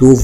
2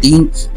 3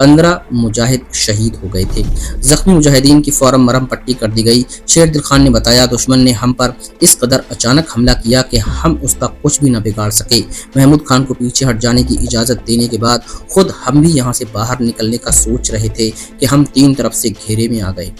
15 مجاہد شہید ہو گئے تھے۔ زخمی مجاہدین کی فوراً مرہم پٹی کر دی گئی۔ شیر دل خان نے بتایا، دشمن نے ہم پر اس قدر اچانک حملہ کیا کہ ہم اس کا کچھ بھی نہ بگاڑ سکے۔ محمود خان کو پیچھے ہٹ جانے کی اجازت دینے کے بعد خود ہم بھی یہاں سے باہر نکلنے کا سوچ رہے تھے کہ ہم 3 طرف سے گھیرے میں آ گئے۔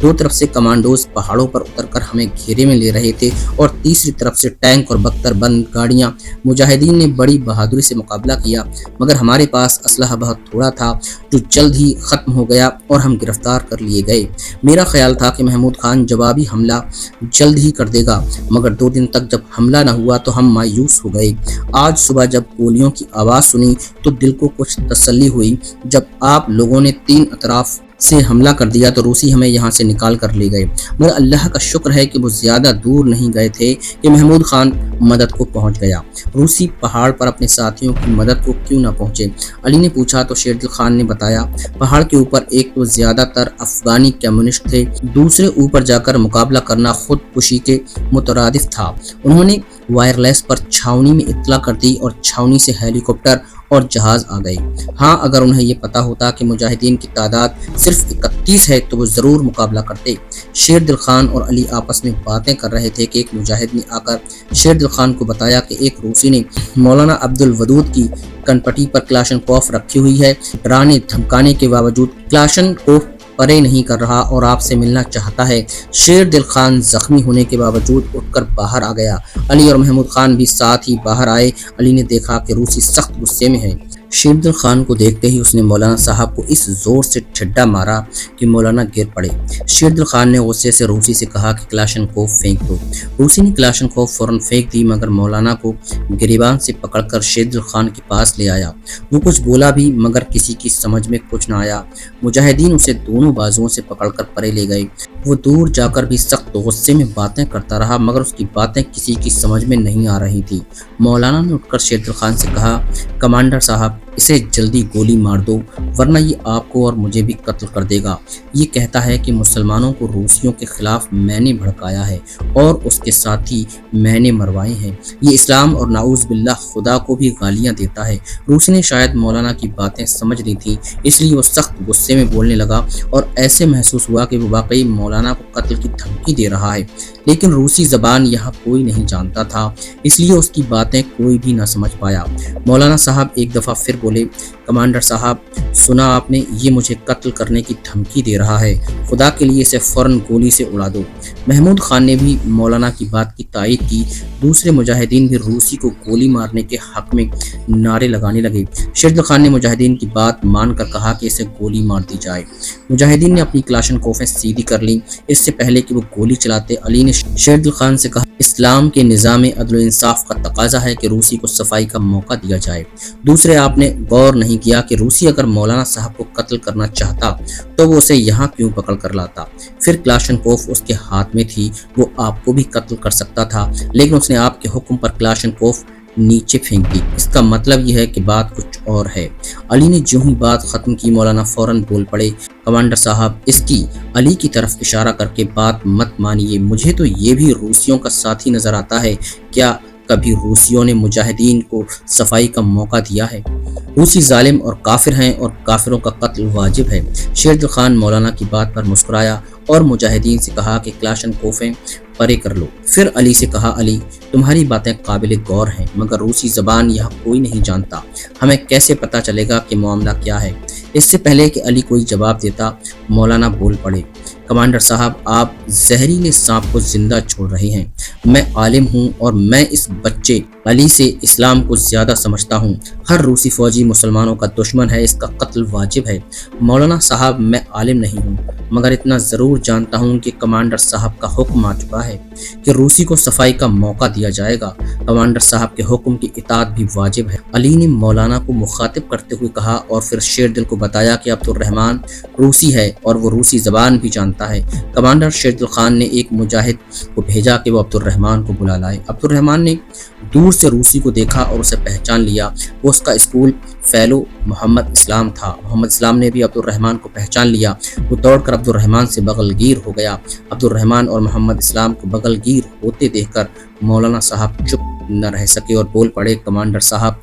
2 طرف سے کمانڈوز پہاڑوں پر اتر کر ہمیں گھیرے میں لے رہے تھے اور تیسری طرف سے ٹینک اور بختر بند گاڑیاں۔ مجاہدین نے بڑی بہادری سے مقابلہ کیا، مگر ہمارے پاس اسلحہ بہت تھوڑا تھا جو جلد ہی ختم ہو گیا اور ہم گرفتار کر لیے گئے۔ میرا خیال تھا کہ محمود خان جوابی حملہ جلد ہی کر دے گا، مگر 2 دن تک جب حملہ نہ ہوا تو ہم مایوس ہو گئے۔ آج صبح جب گولیوں کی آواز سنی تو دل کو کچھ تسلی ہوئی۔ جب آپ لوگوں نے 3 اطراف سے حملہ کر دیا تو روسی ہمیں یہاں سے نکال کر لے گئے، مگر اللہ کا شکر ہے کہ وہ زیادہ دور نہیں گئے تھے کہ محمود خان مدد کو پہنچ گیا۔ روسی پہاڑ پر اپنے ساتھیوں کی مدد کو کیوں نہ پہنچے؟ علی نے پوچھا تو شیر دل خان نے بتایا، پہاڑ کے اوپر ایک تو زیادہ تر افغانی کمیونسٹ تھے، دوسرے اوپر جا کر مقابلہ کرنا خود کشی کے مترادف تھا۔ انہوں نے وائرلیس پر چھاؤنی میں اطلاع کر دی اور چھاؤنی سے ہیلی کاپٹر اور جہاز آ گئے۔ ہاں، اگر انہیں یہ پتا ہوتا کہ مجاہدین کی تعداد صرف 31 ہے تو وہ ضرور مقابلہ کرتے۔ شیر دل خان اور علی آپس میں باتیں کر رہے تھے کہ ایک مجاہد نے آ کر شیر دل خان کو بتایا کہ ایک روسی نے مولانا عبدالودود کی کنپٹی پر کلاشنکوف رکھی ہوئی ہے۔ ڈرانے دھمکانے کے باوجود کلاشنکوف پرے نہیں کر رہا اور آپ سے ملنا چاہتا ہے۔ شیر دل خان زخمی ہونے کے باوجود اٹھ کر باہر آ گیا۔ علی اور محمود خان بھی ساتھ ہی باہر آئے۔ علی نے دیکھا کہ روسی سخت غصے میں ہے۔ شیر دل خان کو دیکھتے ہی اس نے مولانا صاحب کو اس زور سے ٹھڈا مارا کہ مولانا گر پڑے۔ شیر دل خان نے غصے سے روسی سے کہا کہ کلاشنکوف پھینک دو۔ روسی نے کلاشنکوف فوراً پھینک دی، مگر مولانا کو گریبان سے پکڑ کر شیر دل خان کے پاس لے آیا۔ وہ کچھ بولا بھی، مگر کسی کی سمجھ میں کچھ نہ آیا۔ مجاہدین اسے دونوں بازوؤں سے پکڑ کر پرے لے گئے۔ وہ دور جا کر بھی سخت غصے میں باتیں کرتا رہا، مگر اس کی باتیں کسی کی سمجھ میں نہیں آ رہی تھی۔ مولانا نے اٹھ کر شیر دل خان سے کہا، کمانڈر صاحب، اسے جلدی گولی مار دو ورنہ یہ آپ کو اور مجھے بھی قتل کر دے گا۔ یہ کہتا ہے کہ مسلمانوں کو روسیوں کے خلاف میں نے بھڑکایا ہے اور اس کے ساتھی میں نے مروائے ہیں۔ یہ اسلام اور نعوذ باللہ خدا کو بھی گالیاں دیتا ہے۔ روسی نے شاید مولانا کی باتیں سمجھ لی تھی، اس لیے وہ سخت غصے میں بولنے لگا اور ایسے محسوس ہوا کہ وہ واقعی مولانا کو قتل کی دھمکی دے رہا ہے، لیکن روسی زبان یہاں کوئی نہیں جانتا تھا، اس لیے اس کی باتیں کوئی بھی نہ سمجھ پایا۔ مولانا صاحب ایک دفعہ پھر بولے، کمانڈر صاحب، سنا آپ نے؟ یہ مجھے قتل کرنے کی دھمکی دے رہا ہے، خدا کے لیے اسے فوراً گولی سے اڑا دو۔ محمود خان نے بھی مولانا کی بات کی تائید کی۔ دوسرے مجاہدین بھی روسی کو گولی مارنے کے حق میں نعرے لگانے لگے۔ شیر دل خان نے مجاہدین کی بات مان کر کہا کہ اسے گولی مار دی جائے۔ مجاہدین نے اپنی کلاشنکوفیں سیدھی کر لیں۔ اس سے پہلے کہ وہ گولی چلاتے، علی نے شیر دل خان سے کہا، اسلام کے نظام عدل و انصاف کا تقاضا ہے کہ روسی کو صفائی کا موقع دیا جائے۔ دوسرے، آپ نے غور نہیں کیا کہ روسی اگر مولانا صاحب کو قتل کرنا چاہتا تو وہ اسے یہاں کیوں پکڑ کر لاتا؟ پھر کلاشنکوف اس کے ہاتھ میں تھی، وہ آپ کو بھی قتل کر سکتا تھا، لیکن اس نے آپ کے حکم پر کلاشنکوف نیچے پھینک دی۔ اس کا مطلب یہ ہے کہ بات کچھ اور ہے۔ علی نے جو ہی بات ختم کی، مولانا فوراً بول پڑے، کمانڈر صاحب، اس کی علی کی طرف اشارہ کر کے بات مت مانیے، مجھے تو یہ بھی روسیوں کا ساتھی نظر آتا ہے۔ کیا کبھی روسیوں نے مجاہدین کو صفائی کا موقع دیا ہے؟ روسی ظالم اور کافر ہیں اور کافروں کا قتل واجب ہے۔ شیر دل خان مولانا کی بات پر مسکرایا اور مجاہدین سے کہا کہ کلاشنکوفیں پرے کر لو۔ پھر علی سے کہا، علی، تمہاری باتیں قابل غور ہیں، مگر روسی زبان یہاں کوئی نہیں جانتا، ہمیں کیسے پتا چلے گا کہ معاملہ کیا ہے؟ اس سے پہلے کہ علی کوئی جواب دیتا، مولانا بول پڑے، کمانڈر صاحب، آپ زہریلے سانپ کو زندہ چھوڑ رہے ہیں۔ میں عالم ہوں اور میں اس بچے علی سے اسلام کو زیادہ سمجھتا ہوں۔ ہر روسی فوجی مسلمانوں کا دشمن ہے، اس کا قتل واجب ہے۔ مولانا صاحب، میں عالم نہیں ہوں، مگر اتنا ضرور جانتا ہوں کہ کمانڈر صاحب کا حکم آ چکا ہے کہ روسی کو صفائی کا موقع دیا جائے گا۔ کمانڈر صاحب کے حکم کی اطاعت بھی واجب ہے۔ علی نے مولانا کو مخاطب کرتے ہوئے کہا اور پھر شیر دل کو بتایا کہ عبد الرحمن روسی ہے اور وہ روسی زبان بھی جانتا ہے۔ کمانڈر شیر دل خان نے ایک مجاہد کو بھیجا کہ وہ عبد الرحمن کو بلا لائے۔ عبد الرحمن نے دور سے روسی کو دیکھا اور اسے پہچان لیا، وہ اس کا اسکول فیلو محمد اسلام تھا۔ محمد اسلام نے بھی عبد الرحمن کو پہچان لیا، وہ دوڑ کر عبد الرحمن سے بغل گیر ہو گیا۔ عبد الرحمن اور محمد اسلام کو بغل گیر ہوتے دیکھ کر مولانا صاحب چپ نہ رہ سکے اور بول پڑے، کمانڈر صاحب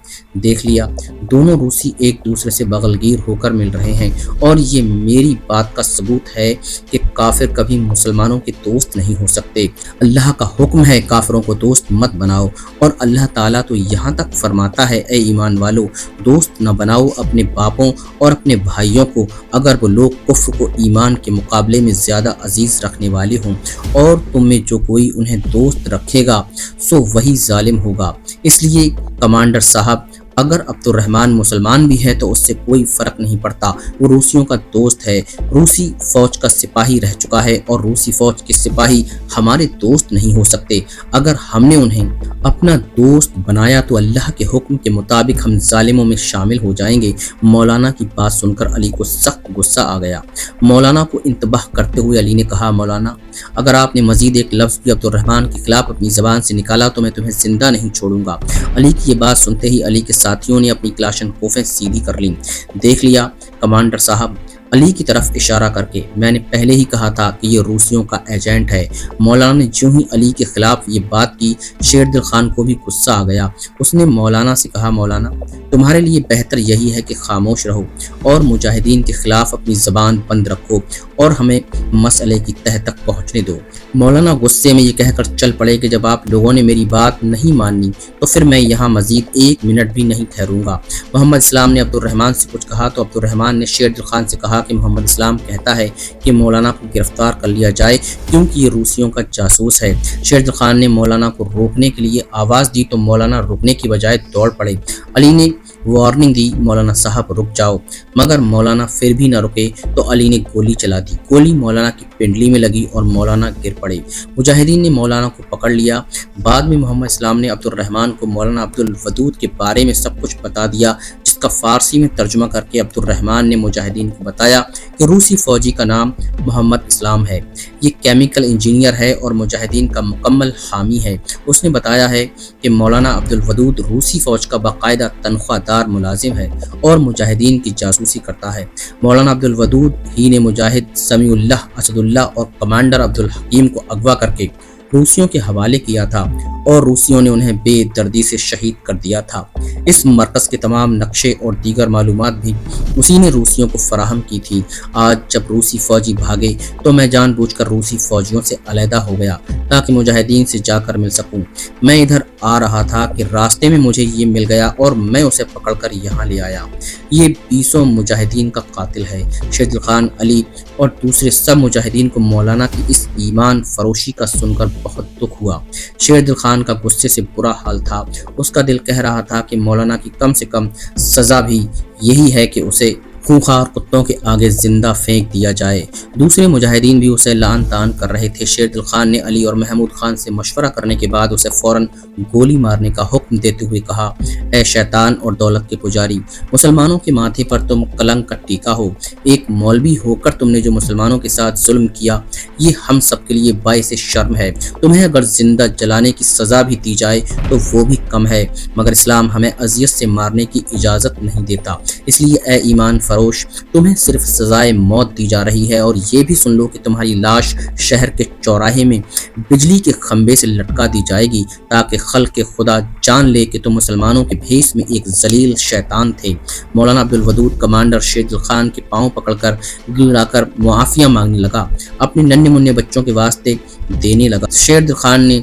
دیکھ لیا، دونوں روسی ایک دوسرے سے بغلگیر ہو کر مل رہے ہیں، اور یہ میری بات کا ثبوت ہے کہ کافر کبھی مسلمانوں کے دوست نہیں ہو سکتے۔ اللہ کا حکم ہے کافروں کو دوست مت بناؤ، اور اللہ تعالیٰ تو یہاں تک فرماتا ہے، اے ایمان والو، دوست نہ بناؤ اپنے باپوں اور اپنے بھائیوں کو اگر وہ لوگ کفر کو ایمان کے مقابلے میں زیادہ عزیز رکھنے والے ہوں، اور تم میں جو کوئی انہیں دوست رکھے گا سو وہی ظالم ہوگا۔ اس لیے کمانڈر صاحب، اگر عبد الرحمن مسلمان بھی ہے تو اس سے کوئی فرق نہیں پڑتا، وہ روسیوں کا دوست ہے، روسی فوج کا سپاہی رہ چکا ہے، اور روسی فوج کے سپاہی ہمارے دوست نہیں ہو سکتے۔ اگر ہم نے انہیں اپنا دوست بنایا تو اللہ کے حکم کے مطابق ہم ظالموں میں شامل ہو جائیں گے۔ مولانا کی بات سن کر علی کو سخت غصہ آ گیا۔ مولانا کو انتباہ کرتے ہوئے علی نے کہا، مولانا، اگر آپ نے مزید ایک لفظ بھی عبد الرحمن کے خلاف اپنی زبان سے نکالا تو میں تمہیں زندہ نہیں چھوڑوں گا۔ علی کی یہ بات سنتے ہی علی کے ساتھیوں نے اپنی کلاشن کوفیں سیدھی کر لیں۔ دیکھ لیا کمانڈر صاحب، علی کی طرف اشارہ کر کے، میں نے پہلے ہی کہا تھا کہ یہ روسیوں کا ایجنٹ ہے۔ مولانا نے جو ہی علی کے خلاف یہ بات کی، شیر دل خان کو بھی غصہ آ گیا۔ اس نے مولانا سے کہا، مولانا، تمہارے لیے بہتر یہی ہے کہ خاموش رہو اور مجاہدین کے خلاف اپنی زبان بند رکھو اور ہمیں مسئلے کی تہہ تک پہنچنے دو۔ مولانا غصے میں یہ کہہ کر چل پڑے کہ جب آپ لوگوں نے میری بات نہیں مانی تو پھر میں یہاں مزید ایک منٹ بھی نہیں ٹھہروں گا۔ محمد اسلام نے عبد الرحمن سے کچھ کہا تو عبد الرحمن نے شیر دل خان سے کہا کہ محمد اسلام کہتا ہے کہ مولانا کو گرفتار کر لیا جائے کیونکہ یہ روسیوں کا جاسوس ہے۔ شیر دل خان نے مولانا کو روکنے کے لیے آواز دی تو مولانا رکنے کی بجائے دوڑ پڑے۔ علی نے وارننگ دی، مولانا صاحب رک جاؤ، مگر مولانا پھر بھی نہ رکے تو علی نے گولی چلا دی۔ گولی مولانا کی پنڈلی میں لگی اور مولانا گر پڑے۔ مجاہدین نے مولانا کو پکڑ لیا۔ بعد میں محمد اسلام نے عبد الرحمن کو مولانا عبد الودود کے بارے میں سب کچھ بتا دیا، جس کا فارسی میں ترجمہ کر کے عبد الرحمن نے مجاہدین کو بتایا کہ روسی فوجی کا نام محمد اسلام ہے، یہ کیمیکل انجینئر ہے اور مجاہدین کا مکمل حامی ہے۔ اس نے بتایا ہے کہ مولانا عبد الودود روسی فوج کا باقاعدہ تنخواہ دار ملازم ہے اور مجاہدین کی جاسوسی کرتا ہے۔ مولانا عبد الودود ہی نے مجاہد سمیع اللہ اسد اللہ اور کمانڈر عبد الحکیم کو اغوا کر کے روسیوں کے حوالے کیا تھا اور روسیوں نے انہیں بے دردی سے شہید کر دیا تھا۔ اس مرکز کے تمام نقشے اور دیگر معلومات بھی اسی نے روسیوں کو فراہم کی تھی۔ آج جب روسی فوجی بھاگے تو میں جان بوجھ کر روسی فوجیوں سے علیحدہ ہو گیا تاکہ مجاہدین سے جا کر مل سکوں۔ میں ادھر آ رہا تھا کہ راستے میں مجھے یہ مل گیا اور میں اسے پکڑ کر یہاں لے آیا۔ یہ 20 مجاہدین کا قاتل ہے۔ شیر دل خان، علی اور دوسرے سب مجاہدین کو مولانا کی اس ایمان فروشی کا سن کر بہت دکھ ہوا۔ شیر دل خان کا غصے سے برا حال تھا۔ اس کا دل کہہ رہا تھا کہ مولانا کی کم سے کم سزا بھی یہی ہے کہ اسے خونخوار کتوں کے آگے زندہ پھینک دیا جائے۔ دوسرے مجاہدین بھی اسے لعن طعن کر رہے تھے۔ شیر دل خان نے علی اور محمود خان سے مشورہ کرنے کے بعد اسے فوراً گولی مارنے کا حکم دیتے ہوئے کہا، اے شیطان اور دولت کے پجاری، مسلمانوں کے ماتھے پر تم کلنک کا ٹیکا ہو۔ ایک مولوی ہو کر تم نے جو مسلمانوں کے ساتھ ظلم کیا یہ ہم سب کے لیے باعث شرم ہے۔ تمہیں اگر زندہ جلانے کی سزا بھی دی جائے تو وہ بھی کم ہے، مگر اسلام ہمیں اذیت سے مارنے کی اجازت نہیں دیتا۔ اس لیے اے ایمان فروش، تمہیں صرف سزائے موت دی جا رہی ہے، اور یہ بھی سن لو کہ تمہاری لاش شہر کے چوراہے میں بجلی کے کھمبے سے لٹکا دی جائے گی تاکہ خلق خدا جان لے کہ تم مسلمانوں کے بھیس میں ایک ذلیل شیطان تھے۔ مولانا عبد الودود کمانڈر شیر دل خان کے پاؤں پکڑ کر گڑا کر معافیہ مانگنے لگا، اپنے ننھے منھے بچوں کے واسطے دینے لگا۔ شیر دل خان نے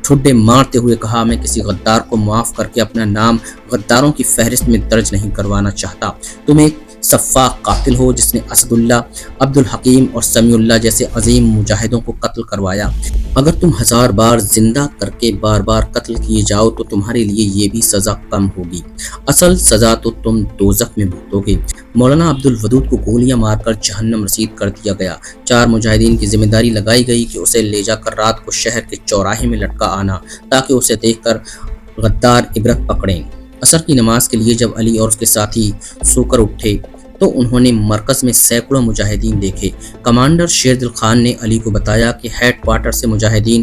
ٹھڈے مارتے ہوئے کہا، میں کسی غدار کو معاف کر کے اپنا نام غداروں کی فہرست میں درج نہیں کروانا چاہتا۔ تم ایک سفاک قاتل ہو جس نے اسد اللہ، عبد الحکیم اور سمیع اللہ جیسے عظیم مجاہدوں کو قتل کروایا۔ اگر تم 1000 بار زندہ کر کے بار بار قتل کیے جاؤ تو تمہارے لیے یہ بھی سزا کم ہوگی، اصل سزا تو تم دوزخ میں بھگتو گے۔ مولانا عبد الودود کو گولیاں مار کر جہنم رسید کر دیا گیا۔ 4 مجاہدین کی ذمہ داری لگائی گئی کہ اسے لے جا کر رات کو شہر کے چوراہے میں لٹکا آنا تاکہ اسے دیکھ کر غدار عبرت پکڑیں۔ عصر کی نماز کے لیے جب علی اور اس کے ساتھی سو کر اٹھے تو انہوں نے مرکز میں سینکڑوں مجاہدین دیکھے۔ کمانڈر شیر دل خان نے علی کو بتایا کہ ہیڈ کوارٹر سے مجاہدین